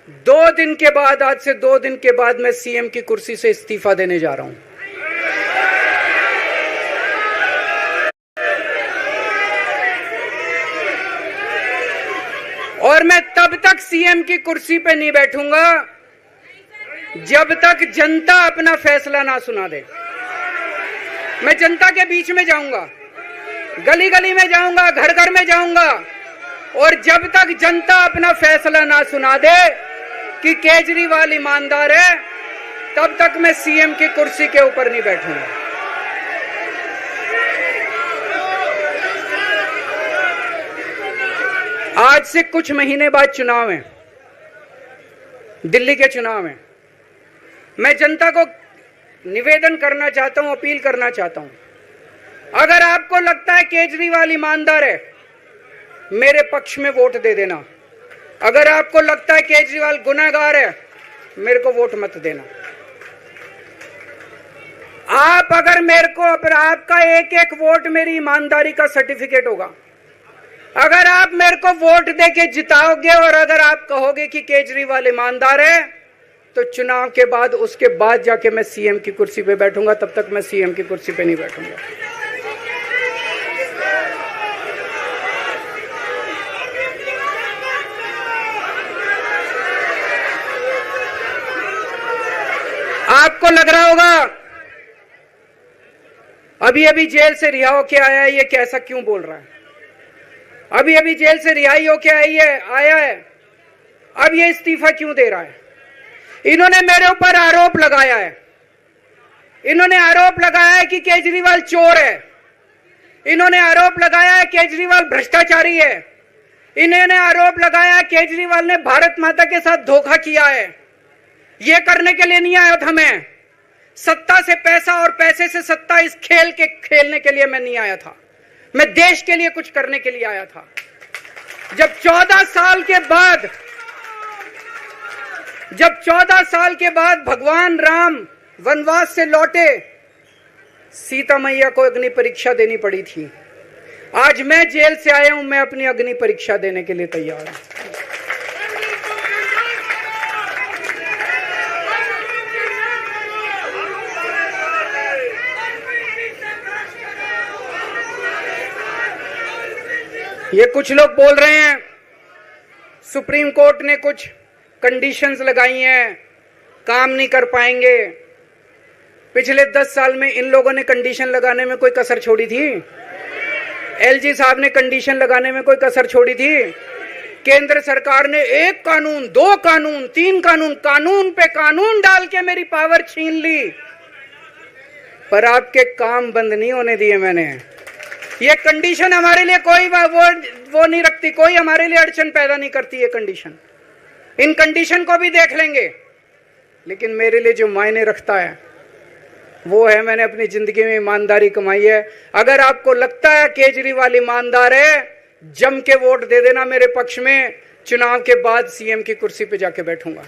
2 दिन के बाद, आज से 2 दिन के बाद मैं सीएम की कुर्सी से इस्तीफा देने जा रहा हूं। और मैं तब तक सीएम की कुर्सी पे नहीं बैठूंगा जब तक जनता अपना फैसला ना सुना दे। मैं जनता के बीच में जाऊंगा, गली गली में जाऊंगा, घर घर में जाऊंगा, और जब तक जनता अपना फैसला ना सुना दे कि केजरीवाल ईमानदार है, तब तक मैं सीएम की कुर्सी के ऊपर नहीं बैठूंगा। आज से कुछ महीने बाद चुनाव है, दिल्ली के चुनाव है। मैं जनता को निवेदन करना चाहता हूं, अपील करना चाहता हूं, अगर आपको लगता है केजरीवाल ईमानदार है, मेरे पक्ष में वोट दे देना। अगर आपको लगता है केजरीवाल गुनहगार है, मेरे को वोट मत देना। आप अगर मेरे को, आपका एक एक वोट मेरी ईमानदारी का सर्टिफिकेट होगा। अगर आप मेरे को वोट देके जिताओगे और अगर आप कहोगे कि केजरीवाल ईमानदार है, तो चुनाव के बाद, उसके बाद जाके मैं सीएम की कुर्सी पे बैठूंगा। तब तक मैं सीएम की कुर्सी पे नहीं बैठूंगा। आपको लग रहा होगा अभी अभी जेल से रिहा होके आया है, ये कैसा क्यों बोल रहा है? अभी अभी जेल से रिहाई होके आया है, अब ये इस्तीफा क्यों दे रहा है? इन्होंने मेरे ऊपर आरोप लगाया है। इन्होंने आरोप लगाया है कि केजरीवाल चोर है। इन्होंने आरोप लगाया है केजरीवाल भ्रष्टाचारी है। इन्होंने आरोप लगाया है केजरीवाल ने भारत माता के साथ धोखा किया है। ये करने के लिए नहीं आया था मैं, सत्ता से पैसा और पैसे से सत्ता, इस खेल के खेलने के लिए मैं नहीं आया था। मैं देश के लिए कुछ करने के लिए आया था। जब 14 साल के बाद भगवान राम वनवास से लौटे, सीता मैया को अग्नि परीक्षा देनी पड़ी थी। आज मैं जेल से आया हूं, मैं अपनी अग्नि परीक्षा देने के लिए तैयार हूं। ये कुछ लोग बोल रहे हैं सुप्रीम कोर्ट ने कुछ कंडीशंस लगाई हैं, काम नहीं कर पाएंगे। पिछले 10 साल में इन लोगों ने कंडीशन लगाने में कोई कसर छोड़ी थी? एलजी साहब ने कंडीशन लगाने में कोई कसर छोड़ी थी? केंद्र सरकार ने 1 कानून, 2 कानून, 3 कानून, कानून पे कानून डाल के मेरी पावर छीन ली, पर आपके काम बंद नहीं होने दिए मैंने। ये कंडीशन हमारे लिए कोई वो नहीं रखती, कोई हमारे लिए अड़चन पैदा नहीं करती। ये कंडीशन, इन कंडीशन को भी देख लेंगे, लेकिन मेरे लिए जो मायने रखता है वो है मैंने अपनी जिंदगी में ईमानदारी कमाई है। अगर आपको लगता है केजरीवाल ईमानदार है, जम के वोट दे देना मेरे पक्ष में। चुनाव के बाद सीएम की कुर्सी पे जाके बैठूंगा।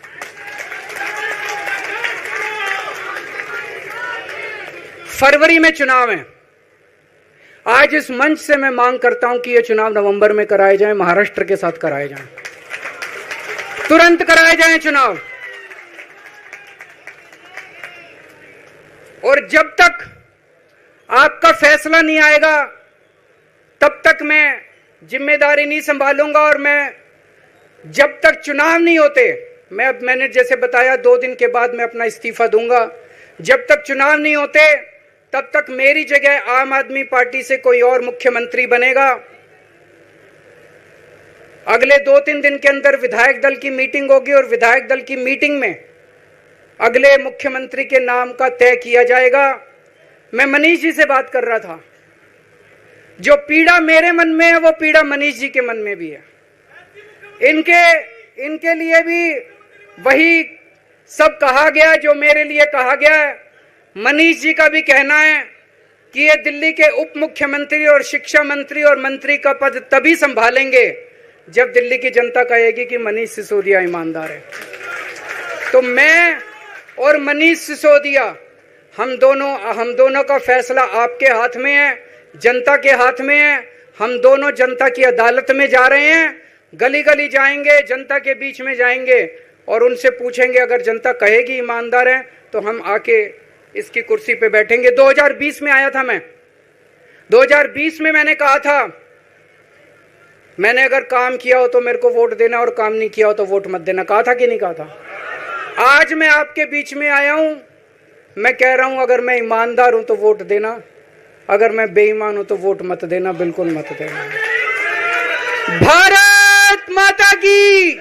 फरवरी में चुनाव है। आज इस मंच से मैं मांग करता हूं कि ये चुनाव नवंबर में कराए जाएं, महाराष्ट्र के साथ कराए जाएं, तुरंत कराए जाएं चुनाव। और जब तक आपका फैसला नहीं आएगा, तब तक मैं जिम्मेदारी नहीं संभालूंगा। और मैं, जब तक चुनाव नहीं होते, मैंने जैसे बताया 2 दिन के बाद मैं अपना इस्तीफा दूंगा। जब तक चुनाव नहीं होते, तब तक मेरी जगह आम आदमी पार्टी से कोई और मुख्यमंत्री बनेगा। अगले 2-3 दिन के अंदर विधायक दल की मीटिंग होगी और विधायक दल की मीटिंग में अगले मुख्यमंत्री के नाम का तय किया जाएगा। मैं मनीष जी से बात कर रहा था, जो पीड़ा मेरे मन में है वो पीड़ा मनीष जी के मन में भी है। इनके लिए भी वही सब कहा गया जो मेरे लिए कहा गया है। मनीष जी का भी कहना है कि ये दिल्ली के उप मुख्यमंत्री और शिक्षा मंत्री और मंत्री का पद तभी संभालेंगे जब दिल्ली की जनता कहेगी कि मनीष सिसोदिया ईमानदार है। तो मैं और मनीष सिसोदिया, हम दोनों का फैसला आपके हाथ में है, जनता के हाथ में है। हम दोनों जनता की अदालत में जा रहे हैं, गली गली जाएंगे, जनता के बीच में जाएंगे और उनसे पूछेंगे, अगर जनता कहेगी ईमानदार है तो हम आके इसकी कुर्सी पे बैठेंगे। 2020 में आया था मैं, 2020 में मैंने कहा था, मैंने अगर काम किया हो तो मेरे को वोट देना और काम नहीं किया हो तो वोट मत देना। कहा था कि नहीं कहा था? आज मैं आपके बीच में आया हूं, मैं कह रहा हूं अगर मैं ईमानदार हूं तो वोट देना, अगर मैं बेईमान हूं तो वोट मत देना, बिल्कुल मत देना। भारत माता की